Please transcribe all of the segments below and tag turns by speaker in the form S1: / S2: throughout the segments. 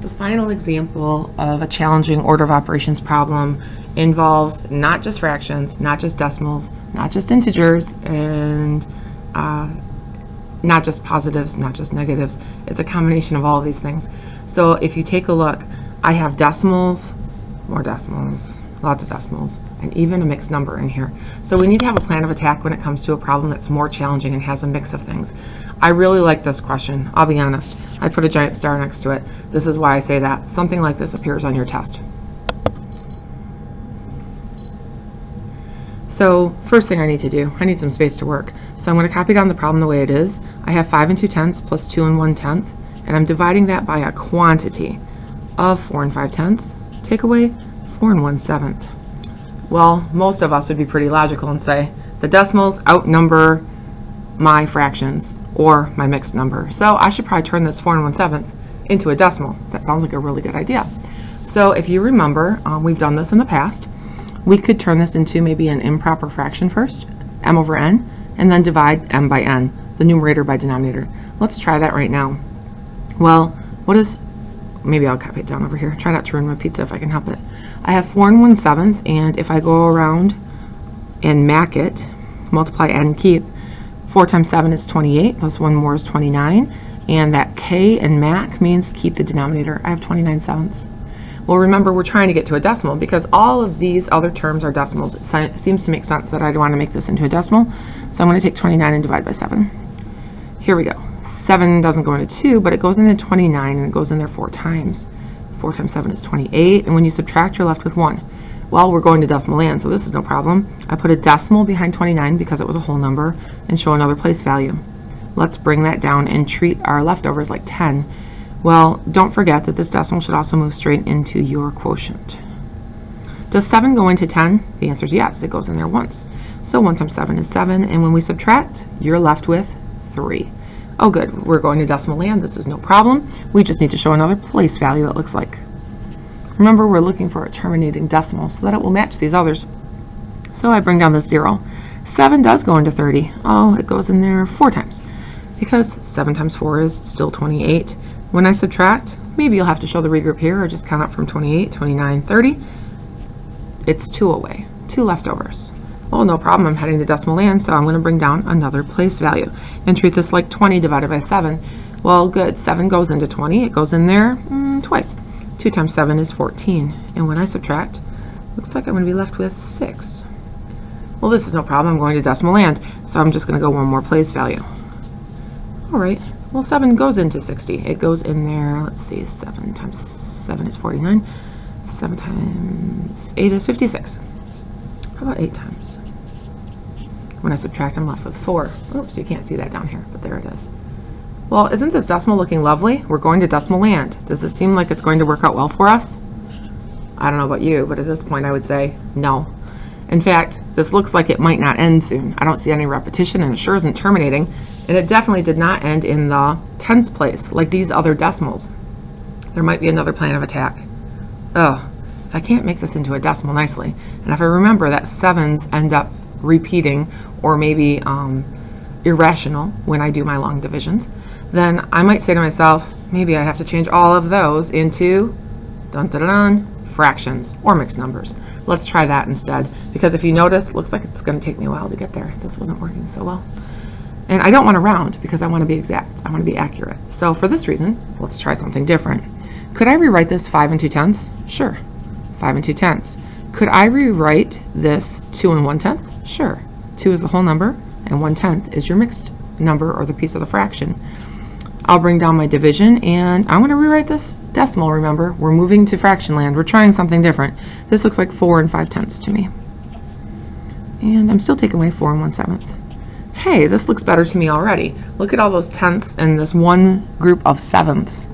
S1: The final example of a challenging order of operations problem involves not just fractions, not just decimals, not just integers, and not just positives, not just negatives. It's a combination of all of these things. So if you take a look, I have decimals, more decimals, lots of decimals, and even a mixed number in here. So we need to have a plan of attack when it comes to a problem that's more challenging and has a mix of things. I really like this question, I'll be honest. I put a giant star next to it. This is why I say that. Something like this appears on your test. So first thing I need to do, I need some space to work. So I'm going to copy down the problem the way it is. I have 5 2/10 plus 2 1/10, and I'm dividing that by a quantity of 4 5/10. Take away 4 1/7. Well, most of us would be pretty logical and say the decimals outnumber my fractions or my mixed number. So I should probably turn this 4 1/7 into a decimal. That sounds like a really good idea. So if you remember, we've done this in the past. We could turn this into maybe an improper fraction first, m over n, and then divide m by n, the numerator by denominator. Let's try that right now. Well, what is, maybe I'll copy it down over here. Try not to ruin my pizza if I can help it. I have 4 1/7, and if I go around and mac it, multiply, add, and keep, 4 times 7 is 28, plus 1 more is 29, and that k in mac means keep the denominator. I have 29/7. Well, remember, we're trying to get to a decimal because all of these other terms are decimals. It seems to make sense that I'd want to make this into a decimal, so I'm going to take 29 and divide by 7. Here we go. 7 doesn't go into 2, but it goes into 29, and it goes in there 4 times. 4 times 7 is 28, and when you subtract, you're left with 1. Well, we're going to decimal land, so this is no problem. I put a decimal behind 29 because it was a whole number, and show another place value. Let's bring that down and treat our leftovers like 10. Well, don't forget that this decimal should also move straight into your quotient. Does 7 go into 10? The answer is yes, it goes in there once. So 1 times 7 is 7, and when we subtract, you're left with 3. Oh good, we're going to decimal land, this is no problem. We just need to show another place value, it looks like. Remember, we're looking for a terminating decimal so that it will match these others. So I bring down this 0. 7 does go into 30. Oh, it goes in there 4 times, because 7 times 4 is still 28. When I subtract, maybe you'll have to show the regroup here or just count up from 28, 29, 30. It's 2 away, 2 leftovers. Well, no problem, I'm heading to decimal land, so I'm going to bring down another place value and treat this like 20 divided by 7. Well, good, 7 goes into 20, it goes in there twice. 2 times 7 is 14, and when I subtract, looks like I'm going to be left with 6. Well, this is no problem, I'm going to decimal land, so I'm just going to go one more place value. Alright, well, 7 goes into 60. It goes in there, let's see, 7 times 7 is 49. 7 times 8 is 56. How about 8 times? When I subtract, I'm left with 4. Oops, you can't see that down here, but there it is. Well, isn't this decimal looking lovely? We're going to decimal land. Does this seem like it's going to work out well for us? I don't know about you, but at this point I would say no. In fact, this looks like it might not end soon. I don't see any repetition, and it sure isn't terminating. And it definitely did not end in the tens place, like these other decimals. There might be another plan of attack. Oh, if I can't make this into a decimal nicely, and if I remember that 7s end up repeating, or maybe irrational when I do my long divisions, then I might say to myself, maybe I have to change all of those into dun-dun-dun, fractions or mixed numbers. Let's try that instead, because if you notice, it looks like it's going to take me a while to get there. This wasn't working so well. And I don't want to round because I want to be exact. I want to be accurate. So for this reason, let's try something different. Could I rewrite this 5 2/10? Sure. 5 2/10. Could I rewrite this 2 1/10? Sure. 2 is the whole number, and 1/10 is your mixed number or the piece of the fraction. I'll bring down my division, and I want to rewrite this decimal. Remember, we're moving to fraction land. We're trying something different. This looks like 4 5/10 to me. And I'm still taking away 4 1/7. Hey, this looks better to me already. Look at all those tenths and this one group of sevenths.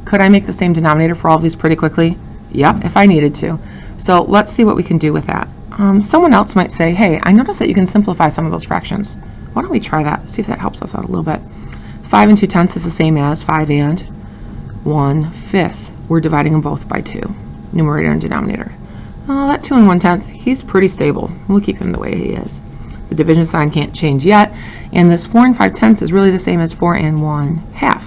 S1: Could I make the same denominator for all of these pretty quickly? Yep, if I needed to. So let's see what we can do with that. Someone else might say, hey, I noticed that you can simplify some of those fractions. Why don't we try that? See if that helps us out a little bit. 5 2/10 is the same as 5 1/5. We're dividing them both by 2, numerator and denominator. That 2 1/10, he's pretty stable. We'll keep him the way he is. The division sign can't change yet, and this 4 5/10 is really the same as 4 1/2.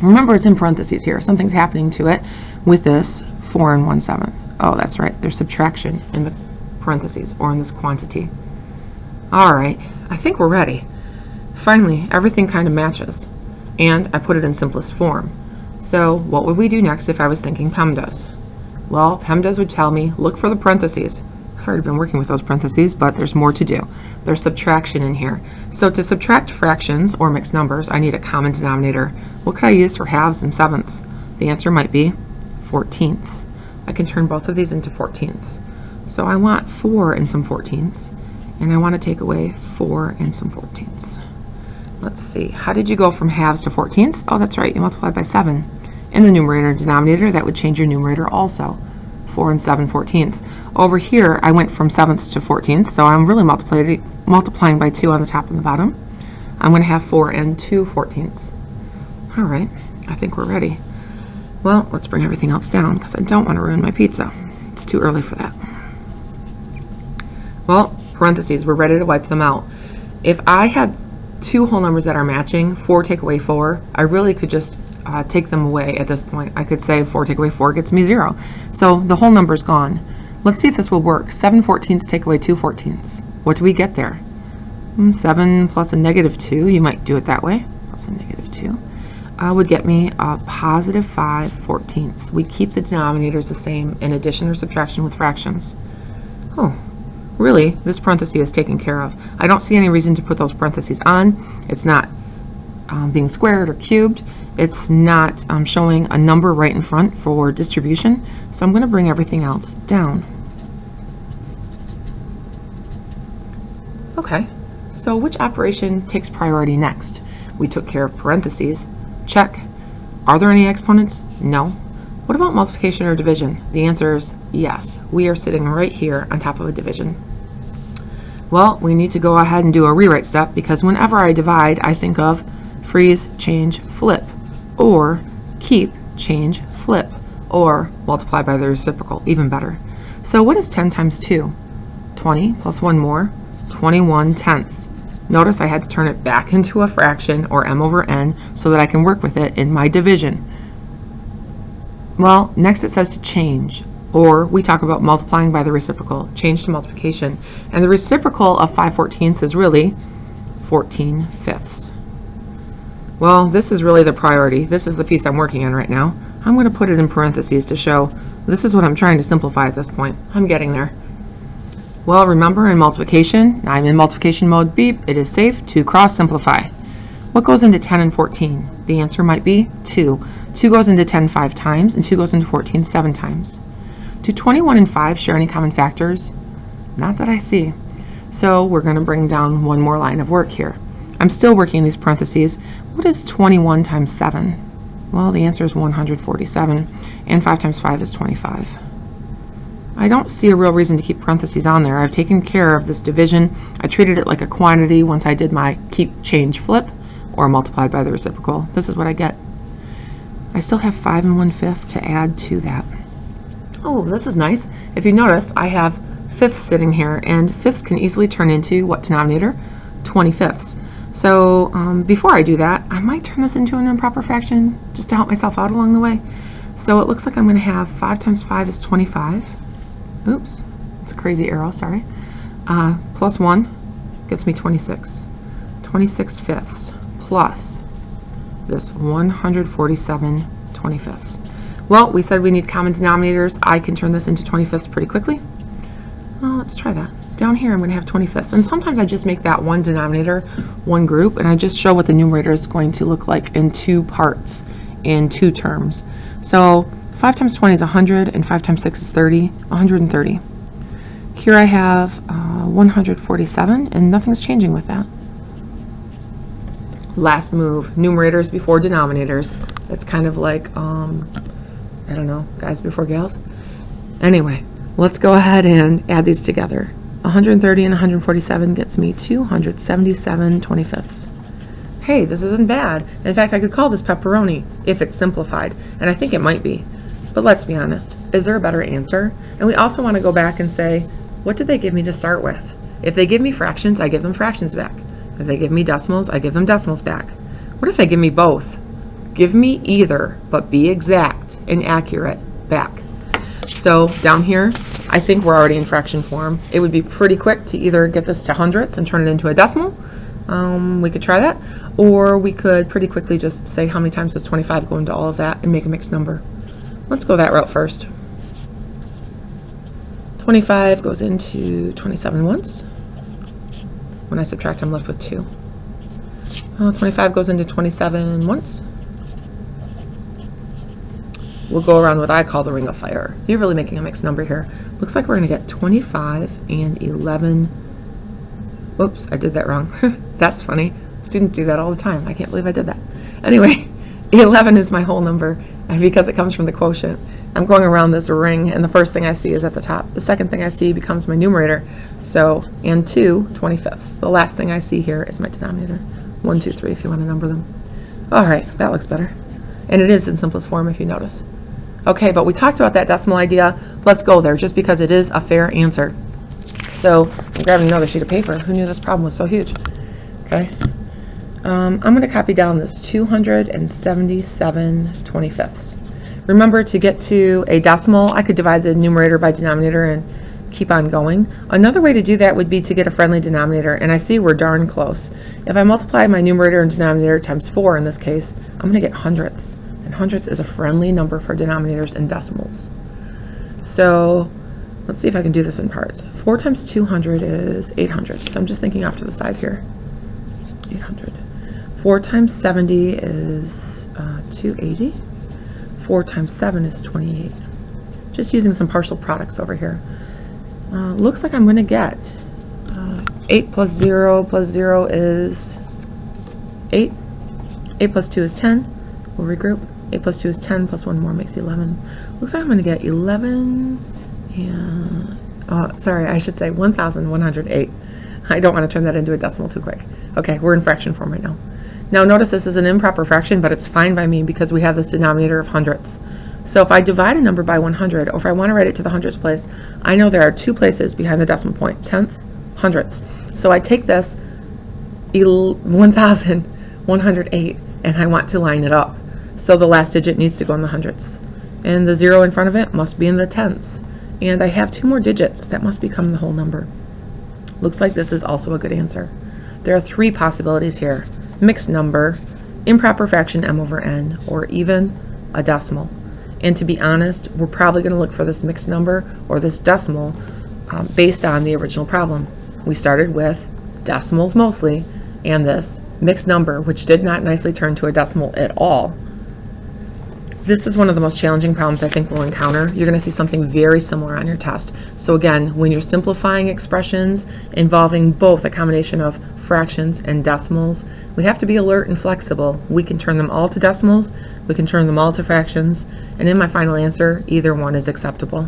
S1: Remember, it's in parentheses here. Something's happening to it with this 4 1/7. Oh, that's right. There's subtraction in the parentheses or in this quantity. All right, I think we're ready. Finally, everything kind of matches, and I put it in simplest form. So what would we do next if I was thinking PEMDAS? Well, PEMDAS would tell me, look for the parentheses. I've already been working with those parentheses, but there's more to do. There's subtraction in here. So to subtract fractions or mixed numbers, I need a common denominator. What could I use for halves and sevenths? The answer might be 14ths. I can turn both of these into 14ths. So I want 4 and some 14ths, and I want to take away 4 and some 14ths. Let's see, how did you go from halves to 14ths? Oh, that's right, you multiplied by 7. In the numerator and denominator, that would change your numerator also. 4 and 7 14ths. Over here, I went from sevenths to 14ths, so I'm really multiplying by 2 on the top and the bottom. I'm going to have 4 and 2 14ths. All right, I think we're ready. Well, let's bring everything else down because I don't want to ruin my pizza. It's too early for that. Well, parentheses, we're ready to wipe them out. If I had two whole numbers that are matching, 4 take away 4, I really could just take them away at this point. I could say 4 take away 4 gets me 0. So the whole number's gone. Let's see if this will work. 7 14ths take away 2 14ths. What do we get there? 7 plus a negative 2, you might do it that way, plus a negative 2, would get me a positive 5 14ths. We keep the denominators the same in addition or subtraction with fractions. Oh, really, this parenthesis is taken care of. I don't see any reason to put those parentheses on. It's not being squared or cubed. It's not showing a number right in front for distribution. So I'm going to bring everything else down. Okay, so which operation takes priority next? We took care of parentheses. Check. Are there any exponents? No. What about multiplication or division? The answer is yes. We are sitting right here on top of a division. Well, we need to go ahead and do a rewrite step because whenever I divide, I think of freeze, change, flip, or keep, change, flip, or multiply by the reciprocal, even better. So what is 10 times 2? 20 plus 1 more, 21 tenths. Notice I had to turn it back into a fraction, or m over n, so that I can work with it in my division. Well, next it says to change, or we talk about multiplying by the reciprocal, change to multiplication. And the reciprocal of 5 14ths is really 14 fifths. Well, this is really the priority. This is the piece I'm working on right now. I'm going to put it in parentheses to show this is what I'm trying to simplify at this point. I'm getting there. Well, remember in multiplication, I'm in multiplication mode, beep, it is safe to cross simplify. What goes into 10 and 14? The answer might be 2. 2 goes into 10 5 times, and 2 goes into 14 7 times. Do 21 and 5 share any common factors? Not that I see. So we're going to bring down one more line of work here. I'm still working these parentheses. What is 21 times 7? Well, the answer is 147, and 5 times 5 is 25. I don't see a real reason to keep parentheses on there. I've taken care of this division. I treated it like a quantity once I did my keep, change, flip, or multiplied by the reciprocal. This is what I get. I still have 5 1/5 to add to that. Oh, this is nice. If you notice, I have fifths sitting here, and fifths can easily turn into what denominator? 25ths. So before I do that, I might turn this into an improper fraction just to help myself out along the way. So it looks like I'm going to have 5 times 5 is 25. Oops, it's a crazy arrow, sorry. Plus 1 gets me 26. 26 fifths plus this 147 25ths. Well, we said we need common denominators. I can turn this into 25ths pretty quickly. Well, let's try that. Down here I'm going to have 25ths, and sometimes I just make that one denominator one group, and I just show what the numerator is going to look like in two parts, in two terms. So 5 times 20 is 100, and 5 times 6 is 30, 130. Here I have 147, and nothing's changing with that. Last move, numerators before denominators. It's kind of like, I don't know, guys before gals. Anyway, let's go ahead and add these together. 130 and 147 gets me 277 25ths. Hey, this isn't bad. In fact, I could call this pepperoni if it's simplified, and I think it might be. But let's be honest, is there a better answer? And we also want to go back and say, what did they give me to start with? If they give me fractions, I give them fractions back. If they give me decimals, I give them decimals back. What if they give me both? Give me either, but be exact and accurate back. So down here, I think we're already in fraction form. It would be pretty quick to either get this to hundredths and turn it into a decimal. We could try that. Or we could pretty quickly just say how many times does 25 go into all of that and make a mixed number. Let's go that route first. 25 goes into 27 once. When I subtract, I'm left with 2. 25 goes into 27 once. We'll go around what I call the ring of fire. You're really making a mixed number here. Looks like we're going to get 25 and 11. Whoops, I did that wrong. That's funny. Students do that all the time. I can't believe I did that. Anyway, 11 is my whole number because it comes from the quotient. I'm going around this ring, and the first thing I see is at the top. The second thing I see becomes my numerator. So, and 2 25ths. The last thing I see here is my denominator. 1, 2, 3 if you want to number them. All right, that looks better. And it is in simplest form if you notice. Okay, but we talked about that decimal idea. Let's go there just because it is a fair answer. So I'm grabbing another sheet of paper. Who knew this problem was so huge? Okay. I'm going to copy down this 277 25ths. Remember, to get to a decimal, I could divide the numerator by denominator and keep on going. Another way to do that would be to get a friendly denominator, and I see we're darn close. If I multiply my numerator and denominator times 4 in this case, I'm going to get hundredths. And hundredths is a friendly number for denominators and decimals. So let's see if I can do this in parts. 4 times 200 is 800. So I'm just thinking off to the side here. 800. 4 times 70 is 280. 4 times 7 is 28. Just using some partial products over here. Looks like I'm going to get 8 plus 0 is 8. 8 plus 2 is 10. We'll regroup. 8 plus 2 is 10, plus 1 more makes 11. Looks like I'm going to get 11 and, sorry, I should say 1,108. I don't want to turn that into a decimal too quick. Okay, we're in fraction form right now. Now notice this is an improper fraction, but it's fine by me because we have this denominator of hundredths. So if I divide a number by 100, or if I want to write it to the hundredths place, I know there are 2 places behind the decimal point, tenths, hundredths. So I take this 1,108 and I want to line it up. So the last digit needs to go in the hundredths. And the 0 in front of it must be in the tenths. And I have 2 more digits that must become the whole number. Looks like this is also a good answer. There are 3 possibilities here. Mixed number, improper fraction m over n, or even a decimal. And to be honest, we're probably going to look for this mixed number or this decimal based on the original problem. We started with decimals mostly, and this mixed number, which did not nicely turn to a decimal at all. This is one of the most challenging problems I think we'll encounter. You're going to see something very similar on your test. So again, when you're simplifying expressions involving both a combination of fractions and decimals, we have to be alert and flexible. We can turn them all to decimals, we can turn them all to fractions, and in my final answer, either one is acceptable.